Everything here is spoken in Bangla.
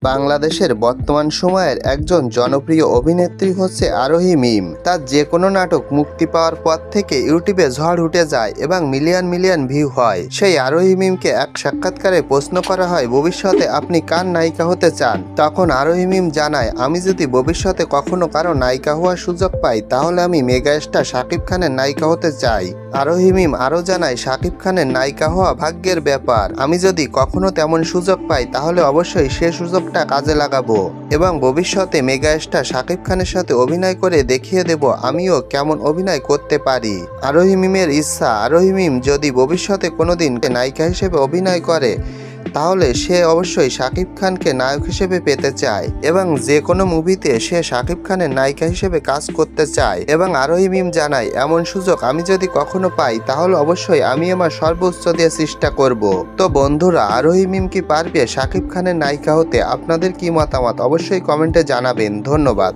বাংলাদেশের বর্তমান সময়ের একজন জনপ্রিয় অভিনেত্রী হচ্ছে আরোহী মিম। তার যে কোনো নাটক মুক্তি পাওয়ার পর থেকে ইউটিউবে ঝড় উঠে যায় এবং মিলিয়ন মিলিয়ন ভিউ হয়। সেই আরোহী মিমকে এক সাক্ষাৎকারে প্রশ্ন করা হয়, ভবিষ্যতে আপনি কার নায়িকা হতে চান? তখন আরোহী মিম জানায়, আমি যদি ভবিষ্যতে কখনো কারো নায়িকা হওয়ার সুযোগ পাই তাহলে আমি মেগাস্টার শাকিব খানের নায়িকা হতে চাই। আরোহী মিম আরও জানায়, শাকিব খানের নায়িকা হওয়া ভাগ্যের ব্যাপার। আমি যদি কখনো তেমন সুযোগ পাই তাহলে অবশ্যই সে সুযোগটা কাজে লাগাবো এবং ভবিষ্যতে মেগাস্টার শাকিব খানের সাথে অভিনয় করে দেখিয়ে দেব আমিও কেমন অভিনয় করতে পারি। আরোহী মিমের ইচ্ছা, আরোহী মিম যদি ভবিষ্যতে কোনোদিন নায়িকা হিসেবে অভিনয় করে তাহলে সে অবশ্যই শাকিব খানকে নায়ক হিসেবে পেতে চায় এবং যে কোনো মুভিতে সে শাকিব খানের নায়িকা হিসেবে কাজ করতে চায়। এবং আরোহী মিম জানায়, এমন সুযোগ আমি যদি কখনো পাই তাহলে অবশ্যই আমি আমার সর্বোচ্চ দিয়ে চেষ্টা করব। তো বন্ধুরা, আরোহী মিম কি পারবে শাকিব খানের নায়িকা হতে? আপনাদের কি মতামত অবশ্যই কমেন্টে জানাবেন। ধন্যবাদ।